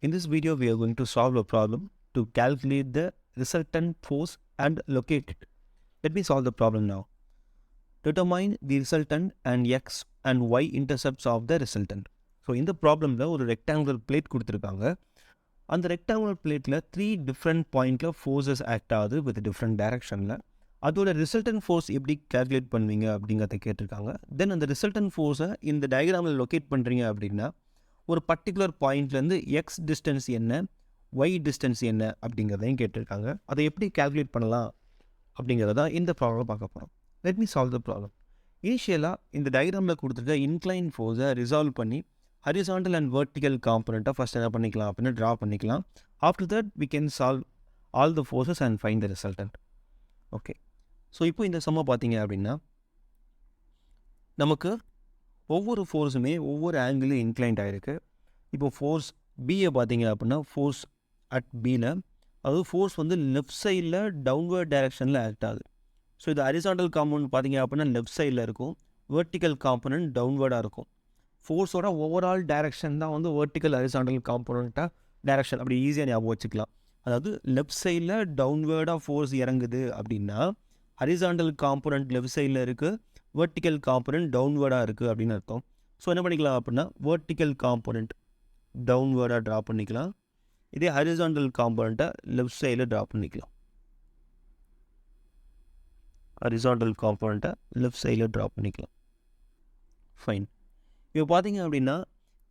In this video, we are going to solve a problem to calculate the resultant force and locate it. Let me solve the problem now. Determine the resultant and x and y intercepts of the resultant. So, in the problem, ஒரு rectangular plate கொடுத்திருக்காங்க. அந்த rectangular plateல 3 different pointல forces act ஆகுது with different directionல. அதோட resultant force எப்படி calculate பண்ணுவீங்க அப்படிங்கிறத கேட்டிருக்காங்க. Then அந்த resultant force இந்த diagramல locate பண்ணுறீங்க அப்படின்னா ஒரு பர்டிகுலர் பாயிண்ட்லேருந்து எக்ஸ் டிஸ்டன்ஸ் என்ன ஒய் டிஸ்டன்ஸ் என்ன அப்படிங்கிறதையும் கேட்டிருக்காங்க. அதை எப்படி கால்குலேட் பண்ணலாம் அப்படிங்கிறத இந்த ப்ராப்ளம் பார்க்க போகிறோம். Let me solve the problem. இனிஷியலாக இந்த டயக்ராமில் கொடுத்துருக்க இன்க்ளைன் ஃபோர்ஸை ரிசால்வ் பண்ணி ஹரிசாண்டல் அண்ட் வெர்டிக்கல் காம்பனண்ட்டை ஃபஸ்ட் என்ன பண்ணிக்கலாம் அப்படின்னு ட்ரா பண்ணிக்கலாம். After that we can solve all the forces and find the resultant. Okay, so இப்போ இந்த சம்மை பார்த்தீங்க அப்படின்னா நமக்கு ஒவ்வொரு ஃபோர்ஸுமே ஒவ்வொரு ஆங்கிளும் இன்க்ளைண்ட் ஆகிருக்கு. இப்போ ஃபோர்ஸ் பியை பார்த்தீங்க அப்படின்னா ஃபோர்ஸ் அட் பியில், அதாவது ஃபோர்ஸ் வந்து லெஃப்ட் சைடில் டவுன்வர்ட் டைரெக்ஷனில் ஆக்ட் ஆகுது. ஸோ இது ஹரிசாண்டல் காம்பனண்ட் பார்த்தீங்க அப்படின்னா லெஃப்ட் சைடில் இருக்கும், வெர்டிக்கல் காம்பனண்ட் டவுன்வர்டாக இருக்கும். ஃபோர்ஸோட ஓவரால் டைரெக்ஷன் தான் வந்து வெர்டிக்கல் ஹரிசாண்டல் காம்பனண்ட்டாக டைரெக்ஷன் அப்படி ஈஸியாக ஞாபகம் வச்சுக்கலாம். அதாவது லெஃப்ட் சைடில் டவுன்வர்டாக ஃபோர்ஸ் இறங்குது அப்படின்னா ஹரிசாண்டல் காம்பனண்ட் லெஃப்ட் சைடில் இருக்குது, வெர்டிக்கல் காம்பனண்ட் டவுன்வர்டாக இருக்குது அப்படின்னு அர்த்தம். ஸோ என்ன பண்ணிக்கலாம் அப்படின்னா வெர்டிக்கல் காம்பனண்ட் டவுன்வர்டாக ட்ரா பண்ணிக்கலாம், இதே ஹரிசாண்டல் காம்பனண்ட்டை லெஃப்ட் சைடில் ட்ரா பண்ணிக்கலாம். ஹரிசாண்டல் காம்பனண்ட்டை லெஃப்ட் சைடில் ட்ரா பண்ணிக்கலாம். ஃபைன். இப்போ பார்த்தீங்க அப்படின்னா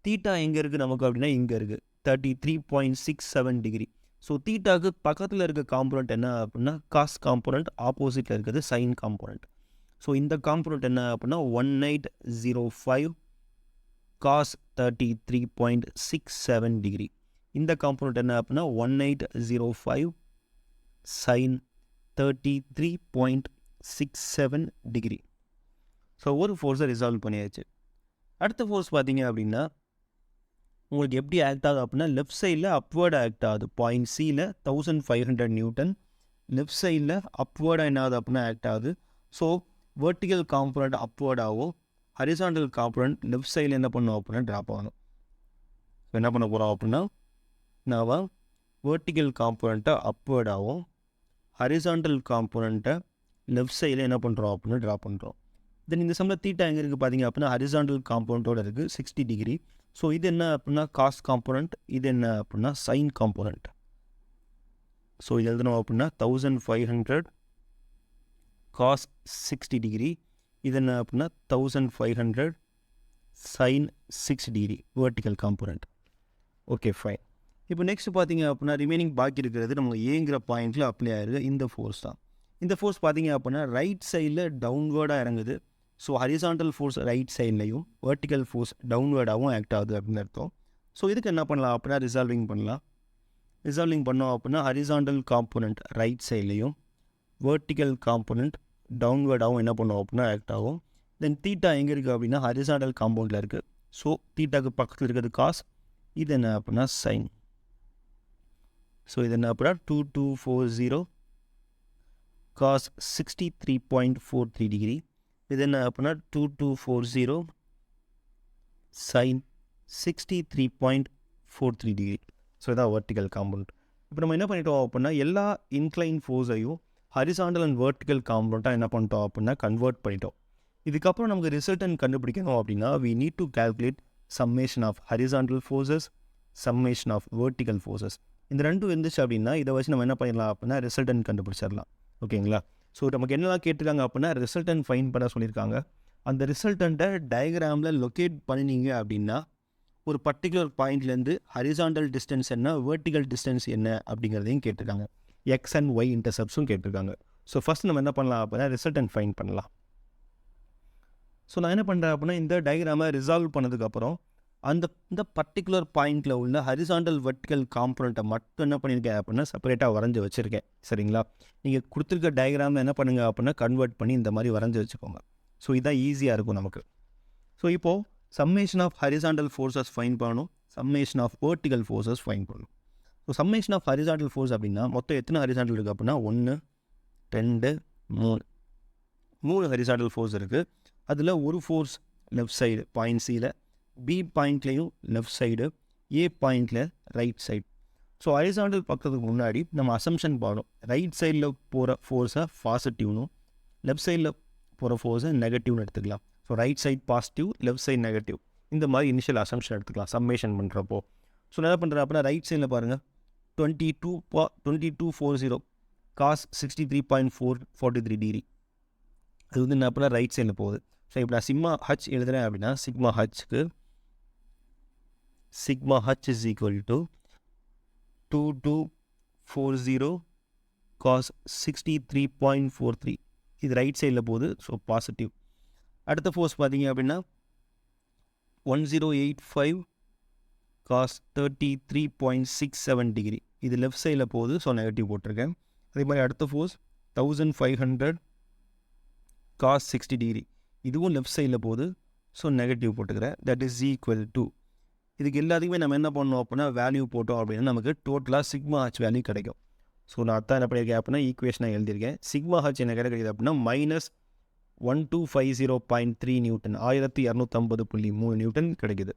தீட்டா எங்கே இருக்குது நமக்கு அப்படின்னா இங்கே இருக்குது 33.67 டிகிரி. ஸோ தீட்டாவுக்கு பக்கத்தில் இருக்க காம்பனண்ட் என்ன அப்படின்னா காஸ் காம்பனண்ட், ஆப்போசிட்டில் இருக்கிறது சைன் காம்பனண்ட். ஸோ இந்த காம்பனண்ட் என்ன அப்படின்னா 1805 காஸ் 33.67 டிகிரி. இந்த காம்பனண்ட் என்ன அப்படின்னா 1805 சைன் 33.67 டிகிரி. ஸோ ஒரு ஃபோர்ஸை ரிசால்வ் பண்ணியாச்சு. அடுத்த ஃபோர்ஸ் பார்த்தீங்க அப்படின்னா உங்களுக்கு எப்படி ஆக்ட் ஆகுது அப்படின்னா லெஃப்ட் சைடில் அப்வேர்டு ஆக்ட் ஆகுது. பாயிண்ட் சியில் 1500 நியூட்டன், லெஃப்ட் சைடில் அப்வேர்டாக என்ன ஆகுது அப்படின்னா ஆக்ட் ஆகுது. ஸோ வெர்டிக்கல் காம்பனண்ட் அப்வேர்டாகவும் ஹரிசாண்டல் காம்பனண்ட் லெஃப்ட் சைடில் என்ன பண்ணுவோம் அப்படின்னா ட்ராப் ஆகணும். ஸோ என்ன பண்ண போகிறோம் அப்படின்னா நான் வெர்டிக்கல் காம்பனண்ட்டை அப்வேர்டாகவும் ஹரிசாண்டல் காம்பனண்ட்டை லெஃப்ட் சைடில் என்ன பண்ணுறோம் அப்படின்னா ட்ராப் பண்ணுறோம். தென் இந்த சம்மில் தீட்டா எங்கே இருக்குது பார்த்தீங்க அப்படின்னா ஹரிசாண்டல் காம்பனண்ட்டோட இருக்குது 60 டிகிரி. ஸோ இது என்ன அப்படின்னா காஸ் காம்பனண்ட், இது என்ன அப்படின்னா சைன் காம்பனண்ட். ஸோ இது எழுதணும் அப்படின்னா 1500 காஸ் 60 டிகிரி, இது என்ன அப்படின்னா 1500 sine 6 degree vertical component. Okay fine. இப்போ நெக்ஸ்ட் பார்த்தீங்க அப்படின்னா ரிமைனிங் பாக்கி இருக்கிறது நம்ம ஏங்கிற பாயிண்டில் அப்ளை ஆகிருக்கு இந்த ஃபோர்ஸ் தான். இந்த ஃபோர்ஸ் பார்த்தீங்க அப்படின்னா ரைட் சைடில் டவுன்வேர்டாக இறங்குது. ஸோ ஹரிசாண்டல் ஃபோர்ஸ் ரைட் சைட்லையும் வெர்டிக்கல் ஃபோர்ஸ் டவுன்வேர்டாகவும் ஆக்ட் ஆகுது அப்படின்னு அர்த்தம். ஸோ இதுக்கு என்ன பண்ணலாம் அப்படின்னா ரிசால்விங் பண்ணலாம். ரிசால்விங் பண்ணோம் அப்படின்னா ஹரிசாண்டல் காம்பனண்ட் ரைட் சைட்லையும் வெர்டிக்கல் காம்பனண்ட் டவுன்வேர்டாகவும் என்ன பண்ணுவோம் அப்படின்னா ஆக்ட் ஆகும். தென் தீட்டா எங்கே இருக்குது அப்படின்னா ஹரிசாண்டல் காம்பவுண்டில் இருக்குது. ஸோ தீட்டாக்கு பக்கத்தில் இருக்கிறது காஸ், இது என்ன அப்படின்னா சைன். ஸோ இது என்ன அப்படின்னா 2240 காஸ் 63.43 டிகிரி, இது என்ன அப்படின்னா 2240 சைன் 63.43 டிகிரி. ஸோ இதான் வெர்டிக்கல் காம்பனண்ட். இப்போ நம்ம என்ன பண்ணிட்டோம் அப்படின்னா எல்லா இன்க்ளைன் ஃபோர்ஸையும் ஹரிசாண்டல் அண்ட் வெர்டிக்கல் காம்பனண்ட்டாக என்ன பண்ணிட்டோம் அப்படின்னா கன்வெர்ட் பண்ணிட்டோம். இதுக்கப்புறம் நமக்கு ரிசல்டன் கண்டுபிடிக்கணும் அப்படின்னா we need to calculate summation of horizontal forces, summation of vertical forces. இந்த ரெண்டும் இருந்துச்சு அப்படின்னா இதை வச்சு நம்ம என்ன பண்ணிடலாம் அப்படின்னா ரிசல்டன் கண்டுபிடிச்சிடலாம். ஓகேங்களா? ஸோ நமக்கு என்னெல்லாம் கேட்டிருக்காங்க அப்படின்னா ரிசல்டன் ஃபைன் பண்ண சொல்லியிருக்காங்க. அந்த ரிசல்டண்ட்டை டயக்ராமில் லொக்கேட் பண்ணினீங்க அப்படின்னா ஒரு பர்டிகுலர் பாயிண்ட்லேருந்து ஹரிசாண்டல் டிஸ்டன்ஸ் என்ன, வெர்டிக்கல் டிஸ்டன்ஸ் என்ன அப்படிங்கிறதையும் கேட்டிருக்காங்க. எக்ஸ் அண்ட் ஒய் இன்டர்செப்ட்ஸும் கேட்டிருக்காங்க. ஸோ ஃபஸ்ட் நம்ம என்ன பண்ணலாம் அப்படின்னா ரிசல்டன் ஃபைன் பண்ணலாம். ஸோ நான் என்ன பண்ணுறேன் அப்படின்னா இந்த டயக்ராமை ரிசால்வ் பண்ணதுக்கப்புறம் இந்த பர்டிகுலர் பாயிண்டில் உள்ள ஹரிசாண்டல் வெர்டிக்கல் காம்பனண்ட்டை மட்டும் என்ன பண்ணியிருக்கேன் அப்படின்னா செப்பரேட்டாக வரைஞ்சி வச்சுருக்கேன். சரிங்களா? நீங்கள் கொடுத்துருக்க டயக்ராமில் என்ன பண்ணுங்கள் அப்படின்னா கன்வெர்ட் பண்ணி இந்த மாதிரி வரைஞ்சி வச்சுக்கோங்க. ஸோ இதான் ஈஸியாக இருக்கும் நமக்கு. ஸோ இப்போது summation of horizontal forces find பண்ணணும், summation of vertical forces find பண்ணணும். So summation of horizontal force அப்படின்னா மொத்தம் எத்தனை ஹரிசாண்டல் இருக்குது அப்படின்னா 1 2 3 ஹரிசாண்டல் ஃபோர்ஸ் இருக்குது. அதில் ஒரு ஃபோர்ஸ் லெஃப்ட் சைடு பாயிண்ட் சியில், பி பாயிண்ட்லேயும் லெஃப்ட் சைடு, ஏ பாயிண்டில் ரைட் சைட். ஸோ ஹரிசாண்டல் பக்கத்துக்கு முன்னாடி நம்ம அசம்ஷன் போகிறோம். ரைட் சைடில் போகிற ஃபோர்ஸை பாசிட்டிவ்னும் லெஃப்ட் சைடில் போகிற ஃபோர்ஸை நெகட்டிவ்னு எடுத்துக்கலாம். So right side positive, left side negative, இந்த மாதிரி இனிஷியல் அசம்ஷன் எடுத்துக்கலாம் சம்மேஷன் பண்ணுறப்போ. ஸோ என்ன பண்ணுறேன் அப்படின்னா ரைட் சைடில் பாருங்கள் 2240 காஸ் 63.443 டிகிரி. அது வந்து என்ன அப்படின்னா ரைட் சைடில் போகுது. ஸோ இப்போ நான் சிக்மா ஹச் எழுதுகிறேன் அப்படின்னா sigma H is equal to 2240 cos 63.43. இது ரைட் சைடில் போகுது. So positive. அடுத்த ஃபோர்ஸ் பார்த்தீங்க அப்படின்னா 1085 காஸ் 33.67 டிகிரி. இது லெஃப்ட் சைடில் போகுது. ஸோ நெகட்டிவ் போட்டிருக்கேன். அதே மாதிரி அடுத்த ஃபோர்ஸ் 1500 காஸ் 60 டிகிரி. இதுவும் லெஃப்ட் சைடில் போகுது. ஸோ நெகட்டிவ் போட்டுக்கிறேன். தட் இஸ் ஈக்குவல் டு, இதுக்கு எல்லாத்துக்குமே நம்ம என்ன பண்ணோம் அப்படின்னா வேல்யூ போட்டோம் அப்படின்னா நமக்கு டோட்டலாக சிக்மா ஹச் வேல்யூ கிடைக்கும். ஸோ நான் அதான் என்ன பண்ணியிருக்கேன் அப்படின்னா ஈக்குவேஷனாக எழுதியிருக்கேன். சிக்மா ஹச் என்ன கிடைக்குது அப்படின்னா -1250.3 நியூட்டன், 1250.3 நியூட்டன் கிடைக்குது.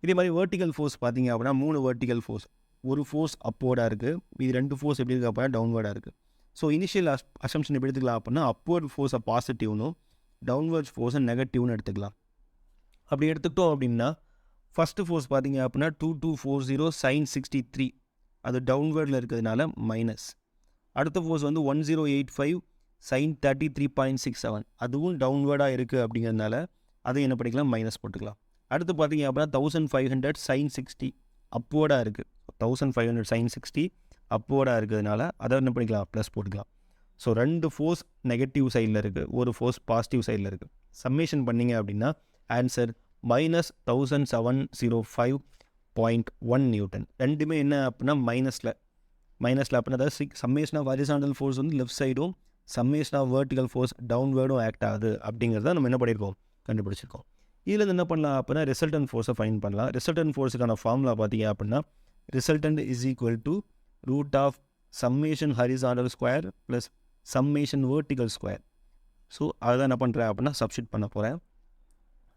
இதே மாதிரி வெர்டிக்கல் ஃபோர்ஸ் பார்த்தீங்க அப்படின்னா 3 வெர்டிக்கல் ஃபோர்ஸ். ஒரு ஃபோர்ஸ் அப்வர்டாக இருக்குது, இது 2 ஃபோர்ஸ் எப்படி இருக்குது அப்படின்னா டவுன்வர்டாக இருக்குது. ஸோ இனிஷியல் அசம்ஷன் எப்படி எடுத்துக்கலாம் அப்படின்னா அப்வர்ட் ஃபோர்ஸை பாசிட்டிவ்னும் டவுன்வர்ட் ஃபோர்ஸை நெகட்டிவ்னு எடுத்துக்கலாம். அப்படி எடுத்துக்கிட்டோம் அப்படின்னா ஃபஸ்ட்டு ஃபோர்ஸ் பார்த்தீங்க அப்படின்னா 2240 sin 63, அது டவுன்வேர்டில் இருக்கிறதுனால மைனஸ். அடுத்த ஃபோர்ஸ் வந்து 1085 sin 33.67, அதுவும் டவுன்வேர்டாக இருக்குது அப்படிங்கிறதுனால அதை என்ன பண்ணிக்கலாம் மைனஸ் போட்டுக்கலாம். அடுத்து பார்த்தீங்க அப்படின்னா 1500 sin 60 அப்வர்டாக இருக்குது. 1500 sin 60 அப்வர்டாக இருக்கிறதுனால அதை என்ன பண்ணிக்கலாம் ப்ளஸ் போட்டுக்கலாம். ஸோ 2 ஃபோர்ஸ் நெகட்டிவ் சைடில் இருக்குது, ஒரு ஃபோர்ஸ் பாசிட்டிவ் சைடில் இருக்குது. சம்மேஷன் பண்ணிங்க அப்படின்னா ஆன்சர் -1705.1 நியூட்டன். ரெண்டுமே என்ன அப்படின்னா மைனஸில் அப்படின்னா அதாவது சம்மேஷன் ஆஃப் ஹரிசாண்டல் ஃபோர்ஸ் வந்து லெஃப்ட் சைடும் சம்மேஷன் ஆஃப் வெர்டிக்கல் ஃபோர்ஸ் டவுன்வேர்டும் ஆக்ட் ஆகுது அப்படிங்கிறத நம்ம என்ன பண்ணியிருக்கோம் கண்டுபிடிச்சிருக்கோம். இதில் என்ன பண்ணலாம் அப்படின்னா ரிசல்டன்ட் ஃபோர்ஸை ஃபைண்ட் பண்ணலாம். ரிசல்டன்ட் ஃபோர்ஸுக்கான ஃபார்முலா பார்த்தீங்க அப்படின்னா resultant is equal to root of summation horizontal square plus summation vertical square. So அதை என்ன பண்ணுறேன் அப்படின்னா சப்ஸ்டிட் பண்ண போகிறேன்.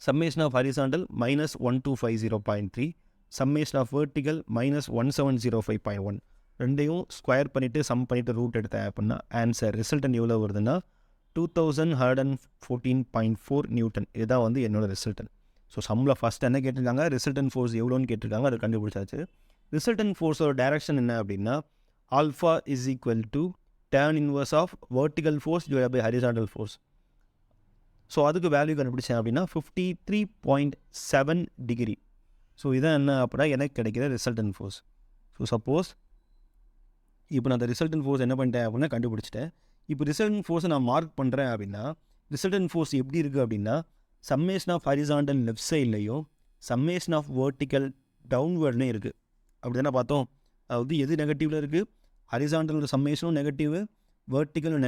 Summation of horizontal -1250.3, summation of vertical -1705.1, ரெண்டையும் ஸ்கொயர் பண்ணிவிட்டு சம் பண்ணிவிட்டு ரூட் எடுத்தேன் அப்படின்னா ஆன்சர் ரிசல்டன் எவ்வளோ வருதுன்னா 2114.4 நியூட்டன். இதுதான் வந்து என்னோட ரிசல்டன். ஸோ சம்மில் ஃபஸ்ட் என்ன கேட்டிருக்காங்க, ரிசல்டன் ஃபோர்ஸ் எவ்வளோன்னு கேட்டிருக்காங்க, அதை கண்டுபிடிச்சாச்சு. ரிசல்டன் ஃபோர்ஸோட டைரக்ஷன் என்ன அப்படின்னா alpha is equal to tan inverse of vertical force divide by horizontal force. So அதுக்கு வேல்யூ கண்டுபிடிச்சேன் அப்படின்னா 53.7 டிகிரி. ஸோ இதான் என்ன அப்படின்னா எனக்கு கிடைக்கிற ரிசல்டன் ஃபோர்ஸ். ஸோ சப்போஸ் இப்போ நான் அந்த ரிசல்டன் ஃபோர்ஸ் என்ன பண்ணிட்டேன் அப்படின்னா கண்டுபிடிச்சிட்டேன். இப்போ ரிசல்டன் ஃபோர்ஸை நான் மார்க் பண்ணுறேன் அப்படின்னா ரிசல்டன் ஃபோர்ஸ் எப்படி இருக்குது அப்படின்னா சம்மேஷன் ஆஃப் ஹரிசாண்டல் லெஃப்ட் சைட்லையும் சம்மேஷன் ஆஃப் வெர்டிக்கல் டவுன்வேர்ட்லையும் இருக்குது. அப்படி தானே பார்த்தோம். அதாவது எது நெகட்டிவில் இருக்குது, ஹரிசாண்டலோட சம்மேஷனும் நெகட்டிவ், வெர்டிக்கலும்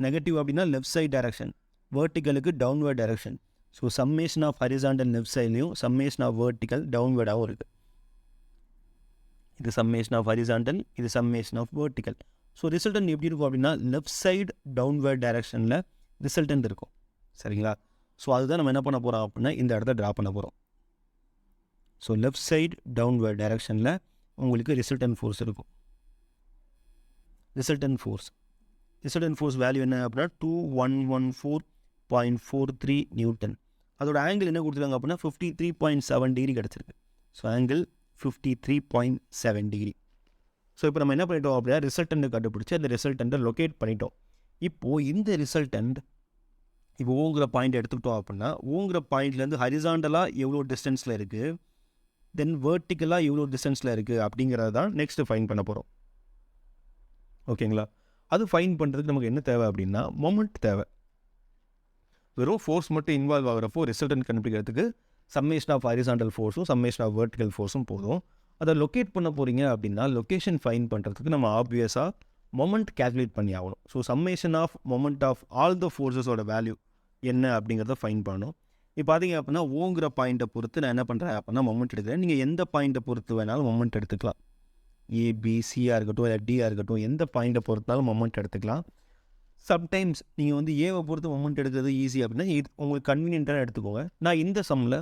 நெகட்டிவ் அப்படின்னா லெஃப்ட் சைட் டைரக்ஷன், வெர்டிக்கலுக்கு downward direction. So summation of horizontal left சைட்லையும் சம்மேஷன் ஆஃப் வெர்டிக்கல் டவுன்வேர்டாகவும் இருக்குது. இது சம்மேஷன் ஆஃப் ஹரிசாண்டல், இது summation of vertical. So resultant எப்படி இருக்கும் அப்படின்னா லெஃப்ட் சைடு டவுன்வேர்ட் டைரக்ஷனில் ரிசல்டன்ட் இருக்கும். சரிங்களா? ஸோ அதுதான் நம்ம என்ன பண்ண போகிறோம் அப்படின்னா இந்த இடத்த ட்ரா பண்ண போகிறோம். ஸோ லெஃப்ட் சைடு டவுன்வேர்ட் டைரக்ஷனில் உங்களுக்கு ரிசல்டன்ட் ஃபோர்ஸ் இருக்கும். ரிசல்டன்ட் ஃபோர்ஸ் வேல்யூ என்ன அப்படின்னா 2114.43 நியூட்டன். அதோட ஆங்கிள் என்ன கொடுத்துருக்காங்க அப்படின்னா 53.7 டிகிரி கிடச்சிருக்கு. So angle 53.7 degree. ஸோ இப்போ நம்ம என்ன பண்ணிட்டோம் அப்படின்னா ரிசல்டன்ட் கண்டுபிடிச்சி அந்த ரிசல்டண்ட்டை லொக்கேட் பண்ணிட்டோம். இப்போது இந்த ரிசல்டன்ட் இப்போ ஓங்குற பாயிண்ட் எடுத்துக்கிட்டோம் அப்படின்னா ஓங்குற பாயிண்ட்லேருந்து ஹரிசாண்டலாக எவ்வளோ டிஸ்டன்ஸில் இருக்குது, தென் வெர்டிக்கலாக எவ்வளோ டிஸ்டன்ஸில் இருக்குது அப்படிங்கிறது தான் நெக்ஸ்ட்டு ஃபைன் பண்ண போகிறோம். ஓகேங்களா? அது ஃபைன் பண்ணுறதுக்கு நமக்கு என்ன தேவை அப்படின்னா மொமெண்ட் தேவை. வெறும் ஃபோர்ஸ் மட்டும் இன்வால்வ் ஆகிறப்போ ரிசல்டன்ட் கண்டுபிடிக்கிறதுக்கு சம்மேஷன் ஆஃப் ஹரிசாண்டல் ஃபோர்ஸும் சம்மேஷன் ஆஃப் வெர்டிக்கல் ஃபோர்ஸும் போதும். அதை லொக்கேட் பண்ண போகிறீங்க அப்படின்னா லொக்கேஷன் ஃபைன் பண்ணுறதுக்கு நம்ம ஆப்வியஸாக மொமெண்ட் கேல்குலேட் பண்ணி ஆகணும். So summation of moment of all the ஃபோர்ஸஸோட வேல்யூ என்ன அப்படிங்கிறத ஃபைன் பண்ணணும். இப்போ பார்த்தீங்க அப்படின்னா ஓங்குற பாயிண்ட்டை பொறுத்து நான் என்ன பண்ணுறேன் அப்படின்னா மொமெண்ட் எடுக்கிறேன். நீங்கள் எந்த பாயிண்ட்டை பொறுத்து வேணாலும் மொமெண்ட் எடுத்துக்கலாம். ஏபிசியாக இருக்கட்டும் இல்லை டியாக இருக்கட்டும், எந்த பாயிண்ட்டை பொறுத்தாலும் மொமெண்ட் எடுத்துக்கலாம். சம்டைம்ஸ் நீங்கள் வந்து ஏவை பொறுத்து மொமெண்ட் எடுக்கிறது ஈஸி அப்படின்னா உங்களுக்கு கன்வீனியன்ட்டாக எடுத்துக்கோங்க. நான் இந்த சம்மில்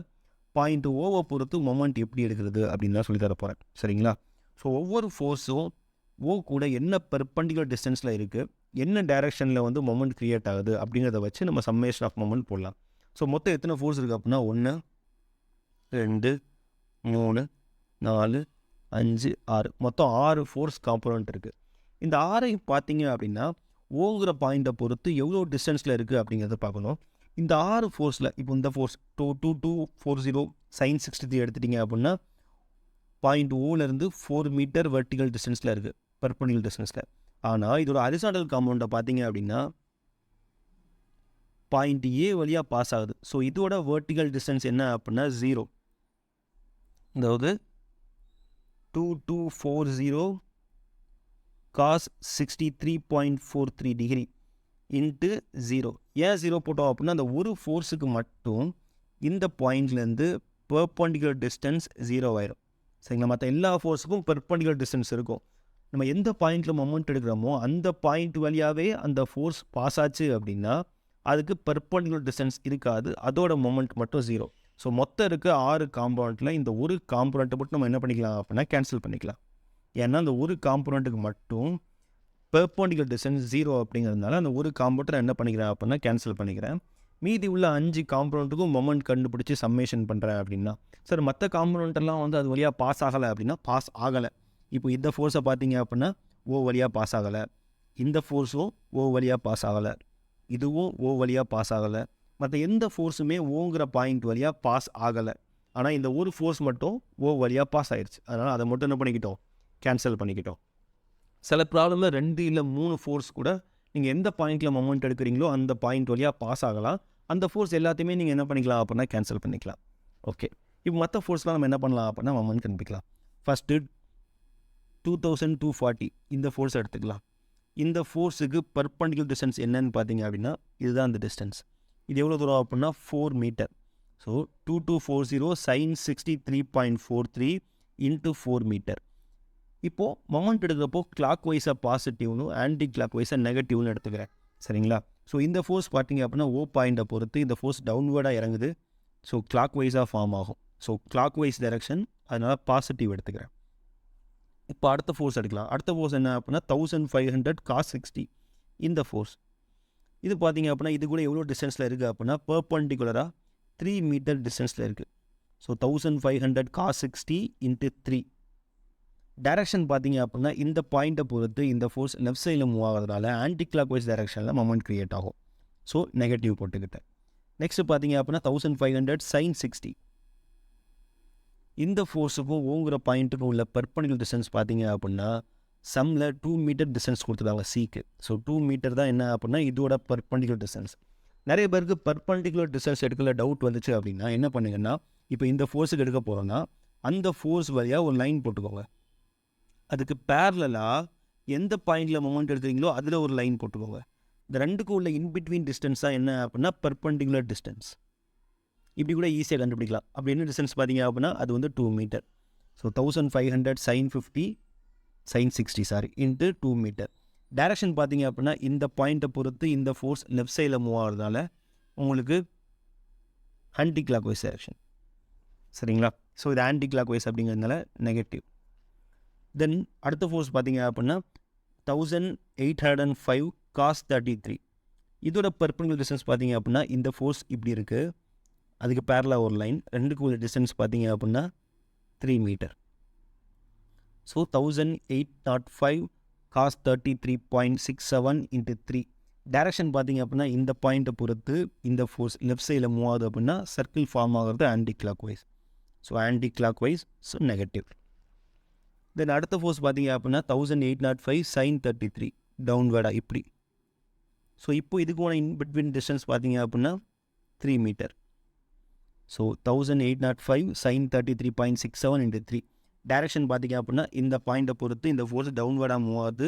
பாயிண்ட் ஓவை பொறுத்து மொமெண்ட் எப்படி எடுக்கிறது அப்படின்னு தான் சொல்லி தர போகிறேன். சரிங்களா? ஸோ ஒவ்வொரு ஃபோர்ஸும் ஓ கூட என்ன பெர்பெண்டிகுலர் டிஸ்டன்ஸில் இருக்குது, என்ன டைரெக்ஷனில் வந்து மொமெண்ட் க்ரியேட் ஆகுது அப்படிங்கிறத வச்சு நம்ம சம்மேஷன் ஆஃப் மொமெண்ட் போடலாம். ஸோ மொத்தம் எத்தனை ஃபோர்ஸ் இருக்குது அப்படின்னா 1 2 3 4 5 6 மொத்தம் 6 ஃபோர்ஸ் காம்போனன்ட் இருக்குது. இந்த 6ஐயும் பார்த்தீங்க அப்படின்னா ஓங்கிற பாயிண்ட்டை பொறுத்து எவ்வளோ டிஸ்டன்ஸில் இருக்குது அப்படிங்கிறத பார்க்கணும். இந்த 6 ஃபோர்ஸில் இப்போ இந்த ஃபோர்ஸ் 2240 sin 63 எடுத்துட்டிங்க அப்படின்னா பாயிண்ட் ஓலேருந்து 4 மீட்டர் வெர்டிகல் டிஸ்டன்ஸில் இருக்குது, பெர்பெண்டிகுலர் டிஸ்டன்ஸில். ஆனால் இதோட ஹரிசாண்டல் காம்பவுண்டை பார்த்தீங்க அப்படின்னா பாயிண்ட் ஏ வழியாக பாஸ் ஆகுது. ஸோ இதோட வெர்டிகல் டிஸ்டன்ஸ் என்ன அப்படின்னா 0. அதாவது 2240 cos 63.43 டிகிரி இன்ட்டு 0. ஏன் 0 போட்டோம் அப்படின்னா அந்த ஒரு ஃபோர்ஸுக்கு மட்டும் இந்த பாயிண்ட்லேருந்து பெர்பெண்டிகுலர் டிஸ்டன்ஸ் 0 ஆயிரும். சரிங்களா? மற்ற எல்லா ஃபோர்ஸுக்கும் பெர்பெண்டிகுலர் டிஸ்டன்ஸ் இருக்கும். நம்ம எந்த பாயிண்டில் மொமெண்ட் எடுக்கிறோமோ அந்த பாயிண்ட் வழியாகவே அந்த ஃபோர்ஸ் பாஸ் ஆச்சு அப்படின்னா அதுக்கு பெர்பெண்டிகுலர் டிஸ்டன்ஸ் இருக்காது, அதோட மொமெண்ட் மட்டும் 0. ஸோ மொத்தம் இருக்க 6 காம்போனண்ட்டில் இந்த ஒரு காம்போனண்ட்டை மட்டும் நம்ம என்ன பண்ணிக்கலாம் அப்படின்னா கேன்சல் பண்ணிக்கலாம். ஏன்னா அந்த ஒரு காம்போனண்ட்டுக்கு மட்டும் பெர்பெண்டிகுலர் டிஸ்டன்ஸ் 0 அப்படிங்கிறதுனால அந்த ஒரு காம்போனண்ட்டை என்ன பண்ணிக்கிறேன் அப்படின்னா கேன்சல் பண்ணிக்கிறேன். மீதி உள்ள 5 காம்போனண்ட்டுக்கும் மொமெண்ட் கண்டுபிடிச்சி சம்மேஷன் பண்ணுறேன் அப்படின்னா, சார் மற்ற காம்போனண்ட்டெல்லாம் வந்து அது வழியாக பாஸ் ஆகலை அப்படின்னா பாஸ் ஆகலை. இப்போ இந்த ஃபோர்ஸை பார்த்தீங்க அப்படின்னா ஓ வழியாக பாஸ் ஆகலை, இந்த ஃபோர்ஸும் ஓ வழியாக பாஸ் ஆகலை, இதுவும் ஓ வழியாக பாஸ் ஆகலை, மற்ற எந்த ஃபோர்ஸுமே ஓங்கிற பாயிண்ட் வழியாக பாஸ் ஆகலை. ஆனால் இந்த ஒரு ஃபோர்ஸ் மட்டும் ஓ வழியாக பாஸ் ஆயிடுச்சு. அதனால் அதை மட்டும் என்ன பண்ணிக்கிட்டோம், கேன்சல் பண்ணிக்கிட்டோம். சில ப்ராப்ளமில் 2 இல்லை 3 ஃபோர்ஸ் கூட நீங்கள் எந்த பாயிண்டில் மொமெண்ட் எடுக்கிறீங்களோ அந்த பாயிண்ட் வழியாக பாஸ் ஆகலாம். அந்த ஃபோர்ஸ் எல்லாத்தையுமே நீங்கள் என்ன பண்ணிக்கலாம் அப்படின்னா கேன்சல் பண்ணிக்கலாம். ஓகே, இப்போ மற்ற ஃபோர்ஸ்லாம் நம்ம என்ன பண்ணலாம் அப்படின்னா மொமெண்ட் கண்டுபிடிக்கலாம். ஃபஸ்ட்டு 2240 இந்த ஃபோர்ஸ் எடுத்துக்கலாம். இந்த ஃபோர்ஸுக்கு பெர்பெண்டிகுலர் டிஸ்டன்ஸ் என்னன்னு பார்த்தீங்க அப்படின்னா இதுதான் அந்த டிஸ்டன்ஸ். இது எவ்வளோ தூரம் அப்படின்னா 4 metre. So 2240 sin 63.43 into 4 metre. இப்போது மொமெண்ட் எடுக்கிறப்போ கிளாக் வைஸாக பாசிட்டிவ்னு ஆன்டி கிளாக் வைஸாக நெகட்டிவ்னு எடுத்துக்கிறேன். சரிங்களா? ஸோ இந்த ஃபோர்ஸ் பார்த்தீங்க அப்படின்னா ஓ பாயிண்ட்டை பொறுத்து இந்த ஃபோர்ஸ் டவுன்வேர்டாக இறங்குது. ஸோ கிளாக் வைஸாக ஃபார்ம் ஆகும். ஸோ கிளாக் வைஸ் டைரெக்ஷன், அதனால் பாசிட்டிவ் எடுத்துக்கிறேன். இப்போ அடுத்த ஃபோர்ஸ் எடுக்கலாம். அடுத்த ஃபோர்ஸ் என்ன அப்படின்னா 1500 cos 60 இந்த ஃபோர்ஸ். இது பார்த்தீங்க அப்படின்னா இது கூட எவ்வளோ டிஸ்டன்ஸில் இருக்குது அப்படின்னா பெர்பெண்டிகுலராக 3 மீட்டர் டிஸ்டன்ஸில் இருக்குது. So 1500 cos 60 into 3. டைரக்ஷன் பார்த்தீங்க அப்படின்னா இந்த பாயிண்ட்டை பொறுத்து இந்த ஃபோர்ஸ் லெஃப்ட் சைடில் மூவ் ஆகிறதுனால ஆன்டி கிளாக் வைஸ் டைரக்ஷனில் மொமெண்ட் க்ரியேட் ஆகும். ஸோ நெகட்டிவ் போட்டுக்கிட்டேன். நெக்ஸ்ட்டு பார்த்தீங்க அப்படின்னா 1500 sin 60. இந்த ஃபோர்ஸுக்கும் ஓங்கிற பாயிண்ட்டுக்கும் உள்ள பெர்பெண்டிகுலர் டிஸ்டன்ஸ் பார்த்தீங்க அப்படின்னா சம்மில் 2 மீட்டர் டிஸ்டன்ஸ் கொடுத்துருக்காங்க சிக்கு. ஸோ 2 மீட்டர் தான் என்ன அப்படின்னா இதோட பெர்பெண்டிகுலர் டிஸ்டன்ஸ். நிறைய பேருக்கு பெர்பெண்டிகுலர் டிஸ்டன்ஸ் எடுக்கல டவுட் வந்துச்சு அப்படின்னா என்ன பண்ணுங்கன்னா, இப்போ இந்த ஃபோர்ஸுக்கு எடுக்க போகிறோன்னா அந்த ஃபோர்ஸ் வழியாக ஒரு லைன் போட்டுக்கோங்க. அதுக்கு பேரலாக எந்த பாயிண்டில் மொமெண்ட் எடுக்கிறீங்களோ அதில் ஒரு லைன் போட்டுக்கோங்க. இந்த ரெண்டுக்கும் உள்ள இன்பிட்வீன் டிஸ்டன்ஸ் தான் என்ன அப்படின்னா பெர்பெண்டிகுலர் டிஸ்டன்ஸ். இப்படி கூட ஈஸியாக கண்டுபிடிக்கலாம். அப்படி என்ன டிஸ்டன்ஸ் பார்த்தீங்க அப்படின்னா அது வந்து 2 metre. So 1500 sin 50 sin 60 into 2 metre. Direction பார்த்தீங்க அப்படின்னா இந்த பாயிண்ட்டை பொறுத்து இந்த ஃபோர்ஸ் லெஃப்ட் சைடில் மூவ் ஆகிறதுனால உங்களுக்கு ஆன்டி கிளாக் வைஸ் டைரக்ஷன். சரிங்களா? ஸோ இது ஆன்டி கிளாக் வைஸ் அப்படிங்கிறதுனால நெகட்டிவ். தென் அடுத்த ஃபோர்ஸ் பார்த்தீங்க அப்படின்னா 1805 cos 33. இதோட பெர்பெண்டிகுலர் டிஸ்டன்ஸ் பார்த்தீங்க அப்படின்னா இந்த ஃபோர்ஸ் இப்படி இருக்குது, அதுக்கு பேரலாக ஒரு லைன், ரெண்டுக்கு உள்ள டிஸ்டன்ஸ் பார்த்தீங்க அப்படின்னா 3 metre. So 1805 cos 33.67 into 3. Direction பார்த்தீங்க அப்படின்னா இந்த பாயிண்ட்டை பொறுத்து இந்த ஃபோர்ஸ் லெஃப்ட் சைடில் மூவ் ஆகுது அப்படின்னா சர்க்கிள் ஃபார்ம் ஆகிறது anti clock wise. So anti clock wise, so negative. Then அடுத்த ஃபோர்ஸ் பார்த்தீங்க அப்படின்னா 1805 sin 33 டவுன்வேர்டாக இப்படி. ஸோ இப்போ இதுக்கான இன்பிட்வீன் டிஸ்டன்ஸ் பார்த்தீங்க அப்படின்னா 3 metre. So 1805 sin 33.67 into 3. Direction பார்த்தீங்க அப்படின்னா இந்த பாயிண்ட்டை பொறுத்து இந்த ஃபோர்ஸ் டவுன்வேர்டாக மூவ் ஆகுது.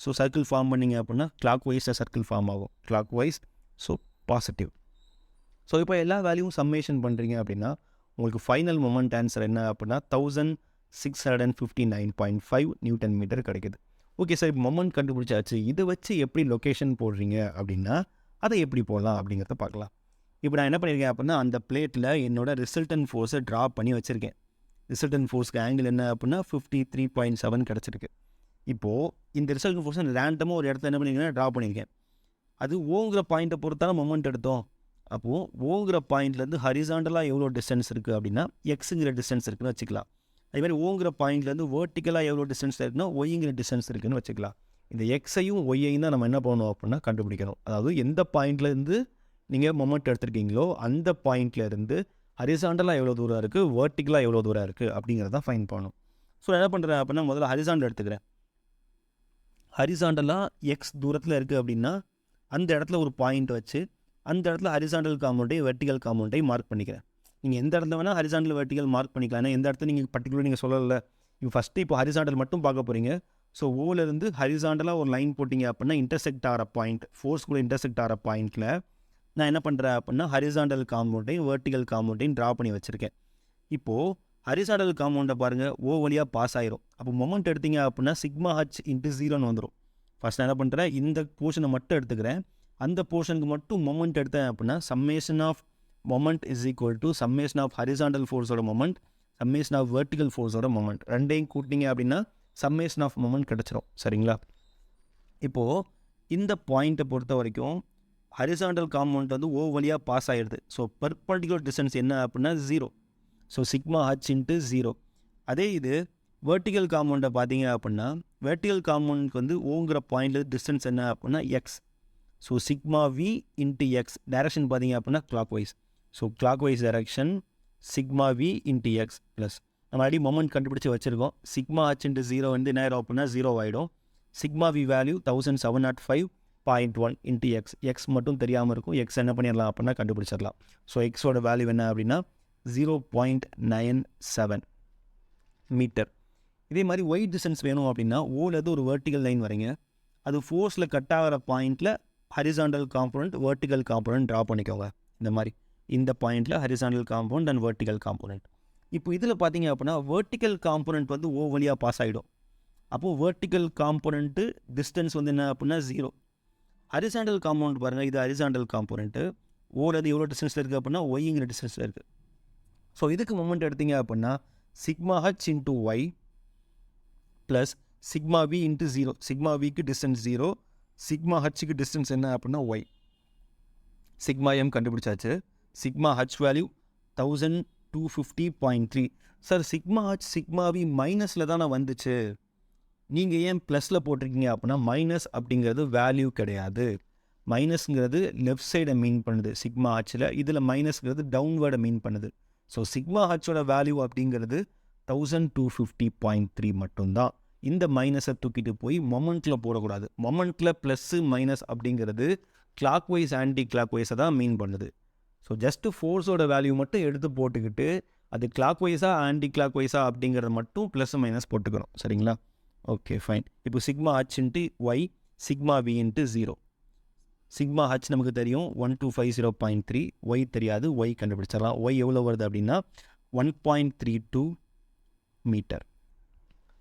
ஸோ சர்க்கிள் ஃபார்ம் பண்ணிங்க அப்படின்னா கிளாக் வைஸாக சர்க்கிள் ஃபார்ம் ஆகும், clock wise. So positive. So இப்போ எல்லா வேல்யூவும் சம்மேஷன் பண்ணுறீங்க அப்படின்னா உங்களுக்கு ஃபைனல் மொமெண்ட் ஆன்சர் என்ன அப்படின்னா 1659.5 நியூட்டன் மீட்டர் கிடைக்குது. ஓகே சார், இப்போ மொமெண்ட் கண்டுபிடிச்சாச்சு, இதை வச்சு எப்படி லொக்கேஷன் போடுறீங்க அப்படின்னா அதை எப்படி போடலாம் அப்படிங்கிறத பார்க்கலாம். இப்போ நான் என்ன பண்ணியிருக்கேன் அப்படின்னா அந்த பிளேட்டில் என்னோட ரிசல்டன் ஃபோர்ஸை ட்ரா பண்ணி வச்சுருக்கேன். ரிசல்டன் ஃபோர்ஸ்க்கு ஆங்கிள் என்ன அப்படின்னா 53.7 கிடச்சிருக்கு. இப்போது இந்த ரிசல்டன் ஃபோர்ஸை ரேண்டமாக ஒரு இடத்துல என்ன பண்ணியிருக்கேன், ட்ரா பண்ணியிருக்கேன். அது ஓங்கிற பாயிண்ட்டை பொறுத்தான மொமெண்ட் எடுத்தோம். அப்போது ஓங்கிற பாயிண்ட்லேருந்து ஹரிசாண்டலாக எவ்வளோ டிஸ்டன்ஸ் இருக்குது அப்படின்னா எக்ஸுங்கிற டிஸ்டன்ஸ் இருக்குதுன்னு வச்சுக்கலாம். அதேமாதிரி ஓங்கிற பாயிண்ட்லேருந்து வேர்ட்டிக்கலாக எவ்வளோ டிஸ்டன்ஸ் இருக்குன்னா ஒய்ங்கிற டிஸ்டன்ஸ் இருக்குதுன்னு வச்சுக்கலாம். இந்த எக்ஸையும் ஒய்யையும் தான் நம்ம என்ன பண்ணணும் அப்படின்னா கண்டுபிடிக்கணும். அதாவது எந்த பாயிண்ட்லேருந்து நீங்கள் மொமெண்ட் எடுத்துருக்கீங்களோ அந்த பாயிண்ட்லேருந்து ஹரிசாண்டலாக எவ்வளோ தூரம் இருக்குது, வேர்ட்டிக்கலாக எவ்வளோ தூரம் இருக்குது அப்படிங்கிறத ஃபைன் பண்ணணும். ஸோ என்ன பண்ணுறேன் அப்படின்னா முதல்ல ஹரிசாண்டல் எடுத்துக்கிறேன். ஹரிசாண்டலாக எக்ஸ் தூரத்தில் இருக்குது அப்படின்னா அந்த இடத்துல ஒரு பாயிண்ட் வச்சு அந்த இடத்துல ஹரிசாண்டல் காம்பவுண்டையும் வெர்டிகல் காம்பவுண்டையும் மார்க் பண்ணிக்கிறேன். நீங்கள் எந்த இடத்துல வேணால் ஹரிசாண்டல் வெர்டிகல் மார்க் பண்ணிக்கலாம். ஏன்னா எந்த இடத்துல நீங்கள் பர்டிகுலர் நீங்கள் சொல்லலை. இப்போ ஃபஸ்ட்டு இப்போ ஹரிசாண்டல் மட்டும் பார்க்க போகிறீங்க. ஸோ ஓலேருந்து ஹரிசாண்டலாக ஒரு லைன் போட்டிங்க அப்படின்னா இன்டர்செக்ட் ஆகிற பாயிண்ட், ஃபோர்ஸ் கூட இன்டர்செக்ட் ஆகிற பாயிண்ட்டில் நான் என்ன பண்ணுறேன் அப்படின்னா ஹரிசாண்டல் காம்பவுண்டையும் வெர்டிகல் காம்பவுண்டையும் ட்ரா பண்ணி வச்சுருக்கேன். இப்போது ஹரிசாண்டல் காம்பவுண்டை பாருங்கள், ஓ வழியாக பாஸ் ஆயிரும். அப்போ மொமெண்ட் எடுத்தீங்க அப்படின்னா சிக்மா ஹச் இன்ட்டு 0ன்னு வந்துடும். ஃபஸ்ட் நான் என்ன பண்ணுறேன், இந்த போர்ஷனை மட்டும் எடுத்துக்கிறேன். அந்த போர்ஷனுக்கு மட்டும் மொமெண்ட் எடுத்தேன் அப்படின்னா summation of moment is equal to summation of horizontal ஃபோர்ஸோட மொமெண்ட், சம்மேஷன் ஆஃப் வெர்டிகல் ஃபோர்ஸோட மொமெண்ட். ரெண்டையும் கூட்டிங்க அப்படின்னா சம்மேஷன் ஆஃப் மொமெண்ட் கிடச்சிரும். சரிங்களா? இப்போது இந்த பாயிண்ட்டை பொறுத்த வரைக்கும் ஹரிசாண்டல் காம்பவுண்ட் வந்து ஓ வழியாக பாஸ் ஆகிடுது. ஸோ பெர்பெண்டிகுலர் டிஸ்டன்ஸ் என்ன அப்படின்னா 0. So sigma H into 0. அதே இது வெர்டிகல் காம்பவுண்டை பார்த்தீங்க அப்படின்னா வெர்டிகல் காம்பவுண்டுக்கு வந்து ஓங்கிற பாயிண்டில் டிஸ்டன்ஸ் என்ன அப்படின்னா X. So sigma V into X. Direction பார்த்தீங்க அப்படின்னா clock wise. So clockwise direction sigma V into X plus நம்ம அடி மொமெண்ட் கண்டுபிடிச்சி வச்சுருக்கோம். சிக்மா ஹச் இன்ட்டு 0 வந்து என்ன ஆயிடும் அப்படின்னா 0 ஆகிடும். Sigma we value 1705.1 into X. X மட்டும் தெரியாமல் இருக்கும். எக்ஸ் என்ன பண்ணிடலாம் அப்படின்னா கண்டுபிடிச்சிடலாம். ஸோ எக்ஸோட வேல்யூ என்ன அப்படின்னா 0.97 மீட்டர். இதே மாதிரி ஒயிட் டிஸ்டன்ஸ் வேணும் அப்படின்னா ஓலேருந்து ஒரு வெர்டிகல் லைன் வரீங்க. அது ஃபோர்ஸில் கட் ஆகிற பாயிண்ட்டில் horizontal compound vertical compound draw பண்ணிக்கோங்க. இந்த மாதிரி இந்த பாயிண்ட்டில் horizontal compound and vertical compound. இப்போ இதில் பார்த்தீங்க அப்படின்னா வெர்டிகல் காம்பவுண்ட் வந்து ஓ வழியாக பாஸ் ஆகிடும். அப்போது வெர்டிகல் காம்பவுண்ட்டு டிஸ்டன்ஸ் வந்து என்ன அப்படின்னா 0. ஹரிசாண்டல் காம்பவுண்ட் பாருங்கள், இது ஹரிசாண்டல் காம்பவுண்ட்டு. ஓலேருந்து எவ்வளோ டிஸ்டன்ஸில் இருக்குது அப்படின்னா ஒய்ங்கிற டிஸ்டன்ஸில் இருக்குது. ஸோ இதுக்கு மொமெண்ட் எடுத்தீங்க அப்படின்னா sigma H into Y plus sigma V into 0. Sigma விக்கு டிஸ்டன்ஸ் 0, சிக்மா ஹச்சுக்கு டிஸ்டன்ஸ் என்ன அப்படின்னா ஒய். சிக்மா எம் கண்டுபிடிச்சாச்சு. Sigma H value 1250.3. Sir sigma H sigma V மைனஸில் தானே வந்துச்சு, நீங்கள் ஏன் ப்ளஸில் போட்டிருக்கீங்க அப்படின்னா மைனஸ் அப்படிங்கிறது வேல்யூ கிடையாது. மைனஸ்ங்கிறது லெஃப்ட் சைடை மீன் பண்ணுது சிக்மா ஹச்சில். இதில் மைனஸ்ங்கிறது டவுன்வேர்டை மீன் பண்ணுது. ஸோ சிக்மா ஹச்சோட வேல்யூ அப்படிங்கிறது 1250.3 மட்டும்தான். இந்த மைனஸை தூக்கிட்டு போய் மொமெண்ட்டில் போடக்கூடாது. மொமெண்ட்டில் ப்ளஸ்ஸு மைனஸ் அப்படிங்கிறது கிளாக் வைஸ் ஆன்டி கிளாக் வைஸை தான் மீன் பண்ணுது. ஸோ ஜஸ்ட்டு ஃபோர்ஸோட வேல்யூ மட்டும் எடுத்து போட்டுக்கிட்டு அது கிளாக் வைஸாக ஆன்டி கிளாக் வைஸாக அப்படிங்கிறத மட்டும் ப்ளஸ் மைனஸ் போட்டுக்கணும். சரிங்களா? Okay fine. இப்போ sigma H into Y, sigma V into 0. Sigma H நமக்கு தெரியும் 1250.3, ஒய் தெரியாது, ஒய் கண்டுபிடிச்சிடலாம். ஒய் எவ்வளோ வருது அப்படின்னா 1.32 metre.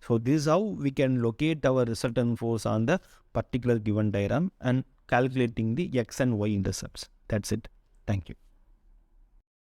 So this is how we can locate our resultant force on the particular given diagram and calculating the x and y intercepts. That's it. Thank you.